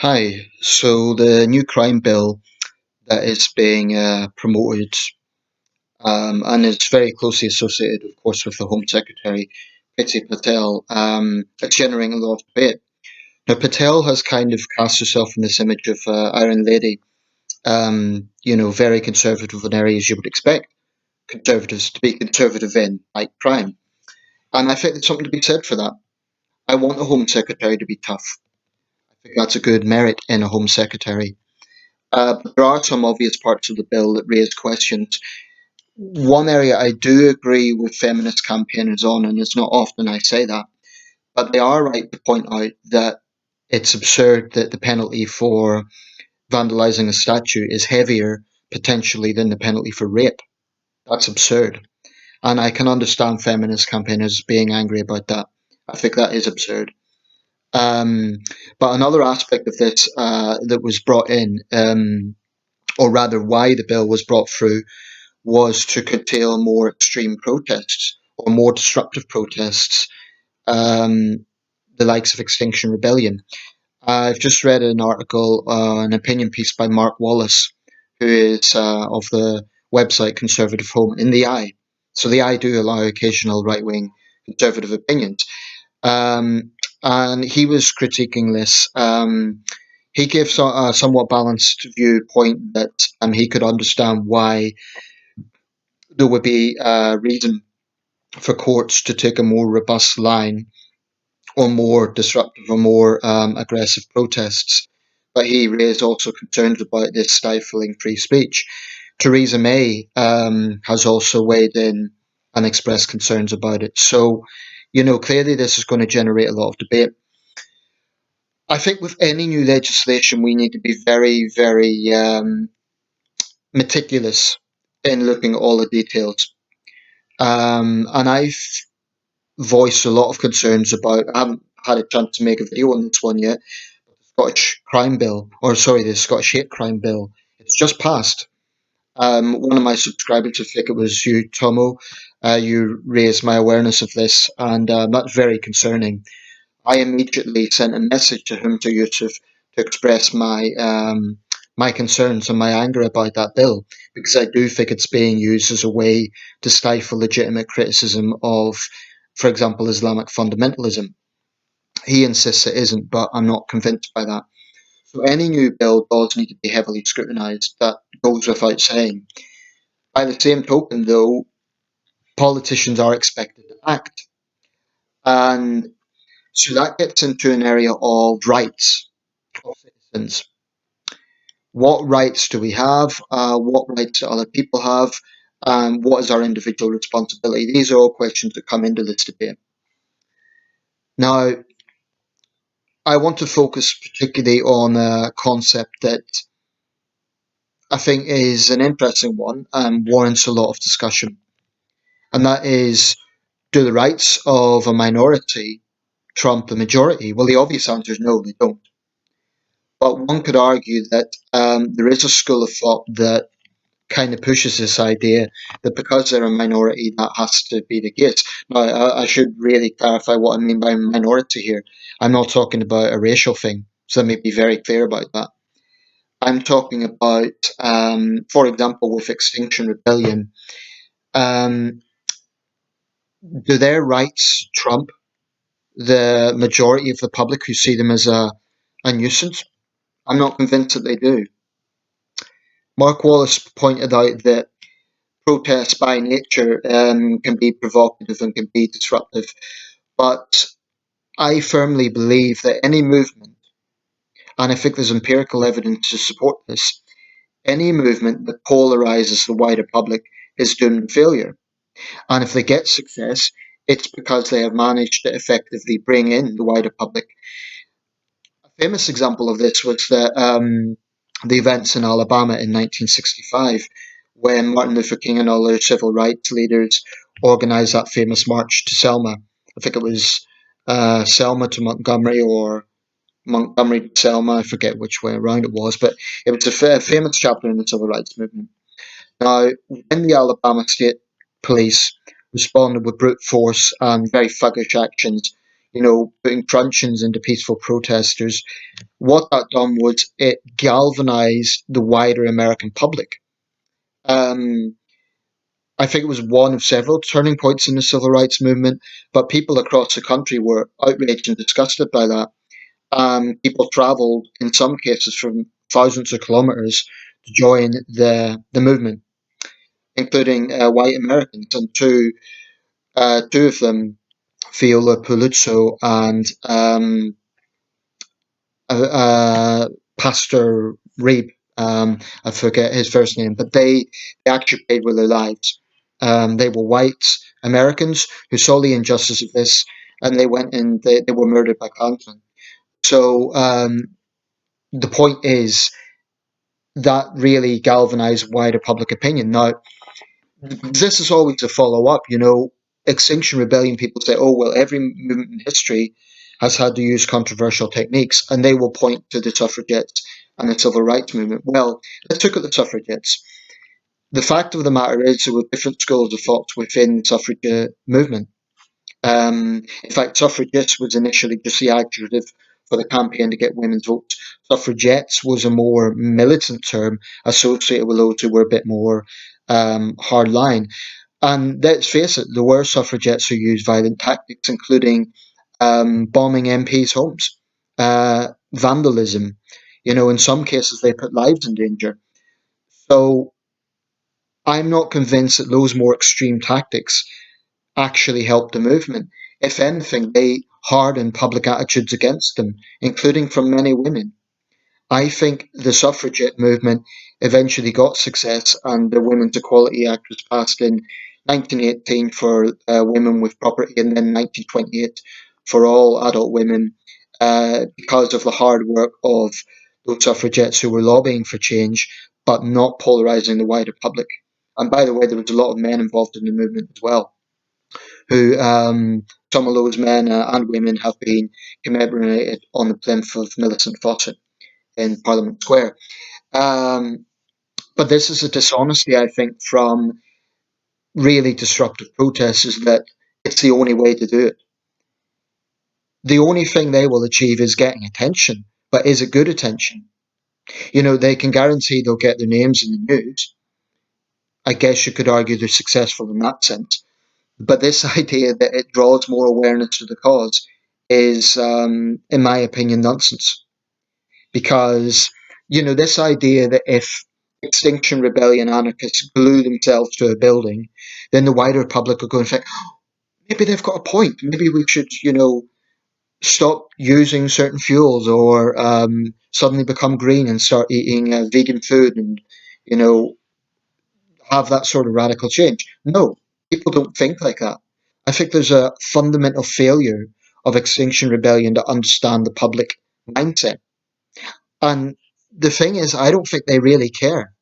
Hi. So the new crime bill that is being promoted and is very closely associated, of course, with the Home Secretary, Priti Patel, it's generating a lot of debate. Now, Patel has kind of cast herself in this image of Iron Lady, very conservative in areas you would expect conservatives to be conservative in, like crime. And I think there's something to be said for that. I want the Home Secretary to be tough. I think that's a good merit in a Home Secretary. But there are some obvious parts of the bill that raise questions. One area I do agree with feminist campaigners on, and it's not often I say that, but they are right to point out that it's absurd that the penalty for vandalising a statue is heavier potentially than the penalty for rape. That's absurd. And I can understand feminist campaigners being angry about that. I think that is absurd. Um, but another aspect of this that was brought in, or rather why the bill was brought through, was to curtail more extreme protests or more disruptive protests, um, the likes of Extinction Rebellion. I've just read an article, an opinion piece by Mark Wallace, who is of the website Conservative Home in the Eye. So the Eye do allow occasional right wing conservative opinions. Um, and he was critiquing this. He gives a somewhat balanced viewpoint that he could understand why there would be a reason for courts to take a more robust line on more disruptive or more aggressive protests. But he raised also concerns about this stifling free speech. Theresa May has also weighed in and expressed concerns about it. So, clearly this is going to generate a lot of debate. I think with any new legislation, we need to be very, very meticulous in looking at all the details. And I've voiced a lot of concerns about. I haven't had a chance to make a video on this one yet. The Scottish crime bill, or sorry, the Scottish hate crime bill. It's just passed. One of my subscribers, I think it was you, Tomo, you raised my awareness of this, and that's very concerning. I immediately sent a message to him, to Yusuf, to express my concerns and my anger about that bill, because I do think it's being used as a way to stifle legitimate criticism of, for example, Islamic fundamentalism. He insists it isn't, but I'm not convinced by that. So any new bill does need to be heavily scrutinised. That goes without saying. By the same token, though, politicians are expected to act. And so that gets into an area of rights of citizens. What rights do we have? What rights do other people have? What is our individual responsibility? These are all questions that come into this debate. Now, I want to focus particularly on a concept that I think is an interesting one and warrants a lot of discussion. And that is, do the rights of a minority trump the majority? Well, the obvious answer is no, they don't. But one could argue that there is a school of thought that kind of pushes this idea that because they're a minority, that has to be the case. Now, I should really clarify what I mean by minority here. I'm not talking about a racial thing, so let me be very clear about that. I'm talking about, for example, with Extinction Rebellion, um, do their rights trump the majority of the public who see them as a nuisance? I'm not convinced that they do. Mark Wallace pointed out that protests by nature can be provocative and can be disruptive, but I firmly believe that any movement, and I think there's empirical evidence to support this, any movement that polarises the wider public is doomed to failure. And if they get success, it's because they have managed to effectively bring in the wider public. A famous example of this was the events in Alabama in 1965, when Martin Luther King and other civil rights leaders organized that famous march to Selma. I think it was Selma to Montgomery, or Montgomery to Selma. I forget which way around it was, but it was a famous chapter in the civil rights movement. Now, when the Alabama State Police responded with brute force and very thuggish actions, putting truncheons into peaceful protesters. What that done was it galvanized the wider American public. Um, I think it was one of several turning points in the civil rights movement, but people across the country were outraged and disgusted by that. People travelled, in some cases, from thousands of kilometres to join the movement, including white Americans, and two of them, Viola Paluzzo and uh, Pastor Reeb. I forget his first name, but they actually paid with their lives. They were white Americans who saw the injustice of this, and they went and they were murdered by Klansmen. So the point is that really galvanized wider public opinion. Now, this is always a follow up. Extinction Rebellion people say, oh, well, every movement in history has had to use controversial techniques, and they will point to the suffragettes and the civil rights movement. Well, let's look at the suffragettes. The fact of the matter is there were different schools of thought within the suffragette movement. In fact, suffragists was initially just the adjective for the campaign to get women's votes. Suffragettes was a more militant term associated with those who were a bit more hardline. And let's face it, there were suffragettes who used violent tactics, including bombing MPs' homes, vandalism. In some cases, they put lives in danger. So I'm not convinced that those more extreme tactics actually helped the movement. If anything, they hardened public attitudes against them, including from many women. I think the suffragette movement eventually got success, and the Women's Equality Act was passed in 1918 for women with property, and then 1928 for all adult women, because of the hard work of those suffragettes who were lobbying for change, but not polarising the wider public. And by the way, there was a lot of men involved in the movement as well, who some of those men and women have been commemorated on the plinth of Millicent Fawcett in Parliament Square. Um, but this is a dishonesty, I think, from really disruptive protesters that it's the only way to do it. The only thing they will achieve is getting attention, but is it good attention? They can guarantee they'll get their names in the news. I guess you could argue they're successful in that sense. But this idea that it draws more awareness to the cause is, in my opinion, nonsense. Because, this idea that if Extinction Rebellion anarchists glue themselves to a building, then the wider public are going to think, oh, maybe they've got a point. Maybe we should, stop using certain fuels, or suddenly become green and start eating vegan food, and, you know, have that sort of radical change. No, people don't think like that. I think there's a fundamental failure of Extinction Rebellion to understand the public mindset. And the thing is, I don't think they really care.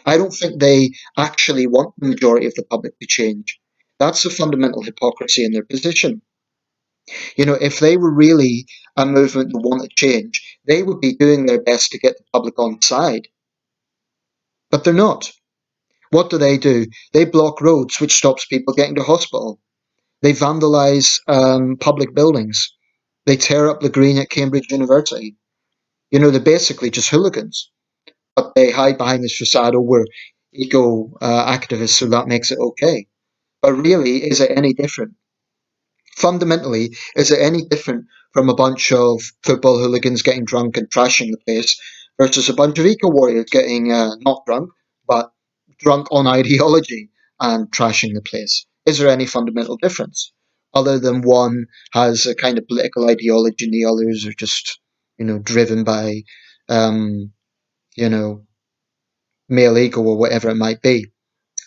I don't think they actually want the majority of the public to change. That's the fundamental hypocrisy in their position. If they were really a movement that wanted change, they would be doing their best to get the public on side. But they're not. What do? They block roads, which stops people getting to hospital. They vandalise public buildings. They tear up the green at Cambridge University. They're basically just hooligans. But they hide behind this facade, oh, we're eco activists, so that makes it okay. But really, is it any different? Fundamentally, is it any different from a bunch of football hooligans getting drunk and trashing the place versus a bunch of eco warriors getting not drunk, but drunk on ideology and trashing the place? Is there any fundamental difference? Other than one has a kind of political ideology and the others are just, driven by, um, you know, male ego or whatever it might be.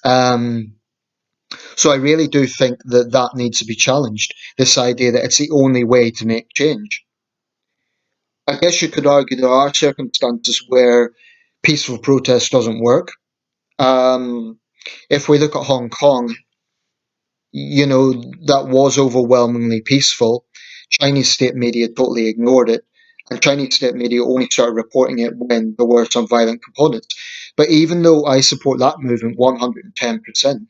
Um, so I really do think that that needs to be challenged. This idea that it's the only way to make change. I guess you could argue there are circumstances where peaceful protest doesn't work. Um, if we look at Hong Kong, that was overwhelmingly peaceful. Chinese state media totally ignored it, and Chinese state media only started reporting it when there were some violent components. But even though I support that movement 110%,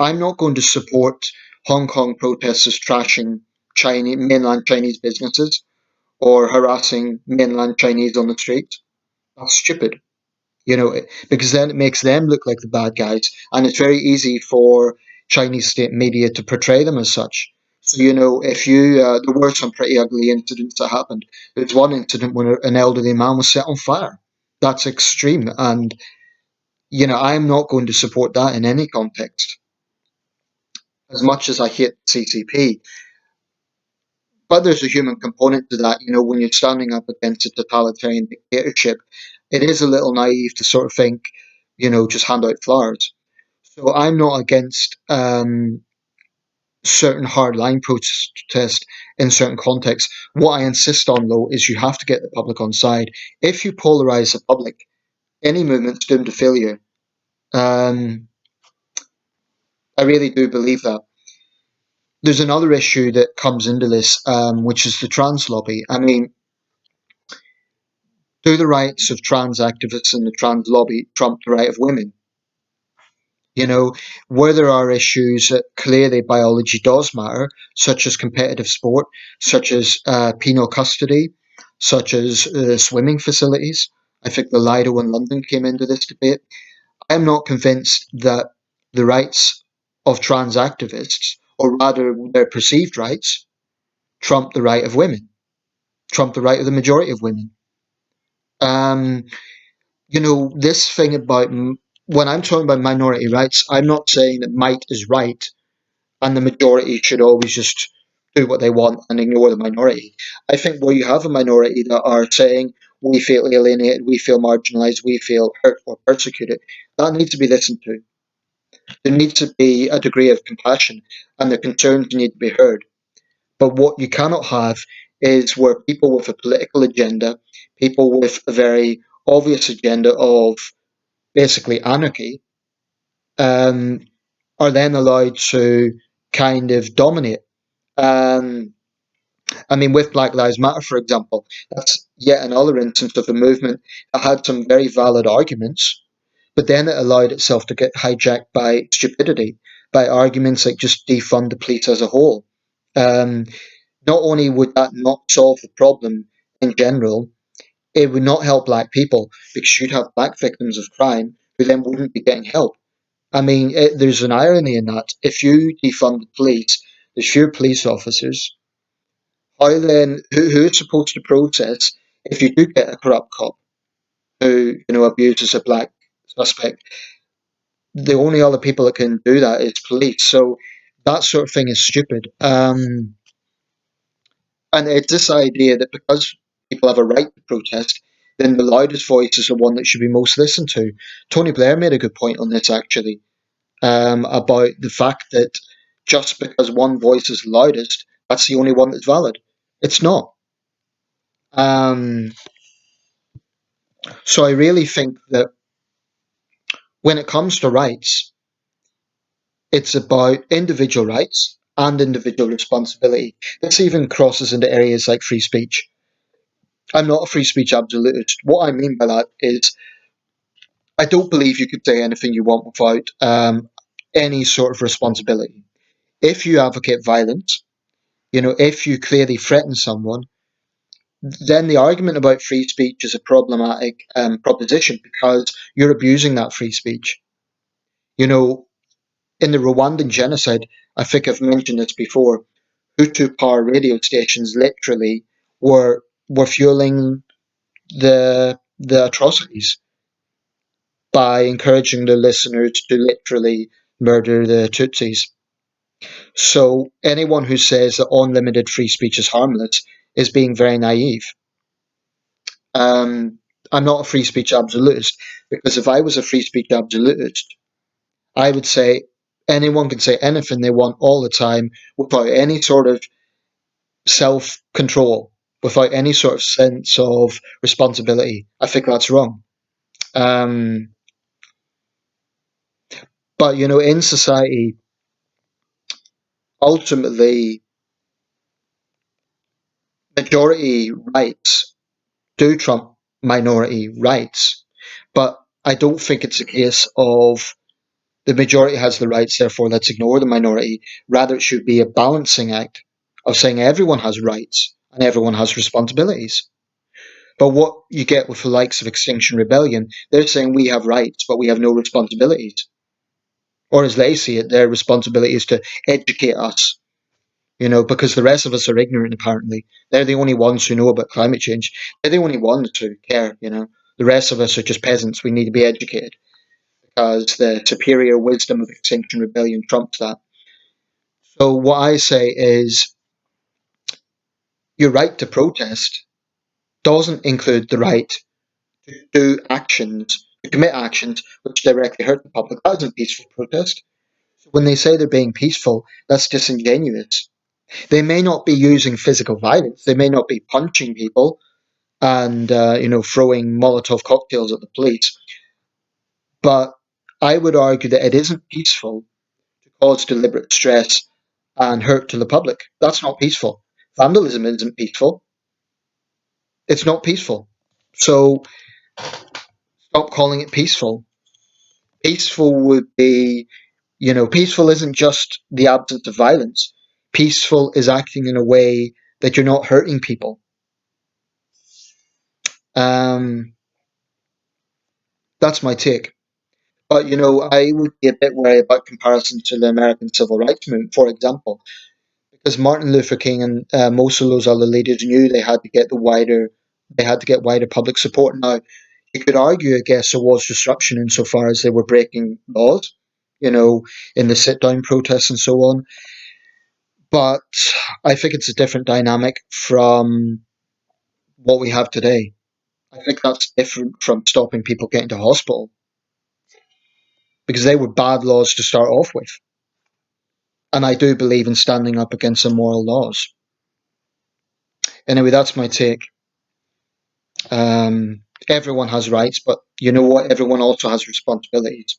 I'm not going to support Hong Kong protesters trashing mainland Chinese businesses or harassing mainland Chinese on the streets. That's stupid, because then it makes them look like the bad guys, and it's very easy for Chinese state media to portray them as such. So, if there were some pretty ugly incidents that happened. There's one incident when an elderly man was set on fire. That's extreme, and I'm not going to support that in any context. As much as I hate CCP, but there's a human component to that. When you're standing up against a totalitarian dictatorship, it is a little naive to sort of think, just hand out flowers. So I'm not against certain hardline protest in certain contexts. What I insist on, though, is you have to get the public on side. If you polarize the public, any movement's doomed to failure. Um, I really do believe that. There's another issue that comes into this, which is the trans lobby. I mean, do the rights of trans activists and the trans lobby trump the right of women? Where there are issues that clearly biology does matter, such as competitive sport, such as penal custody, such as swimming facilities. I think the Lido in London came into this debate. I'm not convinced that the rights of trans activists, or rather their perceived rights, trump the right of women, trump the right of the majority of women. Um, this thing about when I'm talking about minority rights, I'm not saying that might is right and the majority should always just do what they want and ignore the minority. I think where you have a minority that are saying, we feel alienated, we feel marginalized, we feel hurt or persecuted, that needs to be listened to. There needs to be a degree of compassion and their concerns need to be heard. But what you cannot have is where people with a political agenda, people with a very obvious agenda of basically anarchy, um, are then allowed to kind of dominate. Um, I mean, with Black Lives Matter, for example, that's yet another instance of a movement that had some very valid arguments, but then it allowed itself to get hijacked by stupidity, by arguments like just defund the police as a whole. Um, Not only would that not solve the problem in general, it would not help black people because you'd have black victims of crime who then wouldn't be getting help. I mean, there's an irony in that. If you defund the police, there's fewer police officers. How then? Who's supposed to process if you do get a corrupt cop who abuses a black suspect? The only other people that can do that is police. So that sort of thing is stupid. And it's this idea that because people have a right to protest, then the loudest voice is the one that should be most listened to. Tony Blair made a good point on this actually, about the fact that just because one voice is loudest, that's the only one that's valid. It's not. Um, so I really think that when it comes to rights, it's about individual rights and individual responsibility. This even crosses into areas like free speech. I'm not a free speech absolutist. What I mean by that is I don't believe you could say anything you want without any sort of responsibility. If you advocate violence, if you clearly threaten someone, then the argument about free speech is a problematic proposition because you're abusing that free speech. You know, in the Rwandan genocide, I think I've mentioned this before, Hutu power radio stations literally were fueling the atrocities by encouraging the listeners to literally murder the Tutsis. So anyone who says that unlimited free speech is harmless is being very naive. Um, I'm not a free speech absolutist because if I was a free speech absolutist, I would say anyone can say anything they want all the time without any sort of self control, without any sort of sense of responsibility. I think that's wrong. Um, but in society, ultimately, majority rights do trump minority rights. But I don't think it's a case of The majority has the rights, therefore let's ignore the minority. Rather, it should be a balancing act of saying everyone has rights and everyone has responsibilities. But what you get with the likes of Extinction Rebellion, they're saying we have rights, but we have no responsibilities. Or as they see it, their responsibility is to educate us, because the rest of us are ignorant, apparently. They're the only ones who know about climate change. They're the only ones who care. The rest of us are just peasants. We need to be educated because the superior wisdom of Extinction Rebellion trumps that. So what I say is your right to protest doesn't include the right to do actions, to commit actions which directly hurt the public. That isn't peaceful protest. So when they say they're being peaceful, that's disingenuous. They may not be using physical violence. They may not be punching people and throwing Molotov cocktails at the police. But I would argue that it isn't peaceful to cause deliberate stress and hurt to the public. That's not peaceful. Vandalism isn't peaceful. It's not peaceful. So stop calling it peaceful. Peaceful would be, peaceful isn't just the absence of violence. Peaceful is acting in a way that you're not hurting people. Um, that's my take. But I would be a bit wary about comparison to the American Civil Rights Movement, for example, because Martin Luther King and most of those other leaders knew they had to get wider public support. Now, you could argue, I guess, there was disruption insofar as they were breaking laws, in the sit-down protests and so on. But I think it's a different dynamic from what we have today. I think that's different from stopping people getting to hospital because they were bad laws to start off with. And I do believe in standing up against immoral laws. Anyway, that's my take. Everyone has rights, but you know what? Everyone also has responsibilities.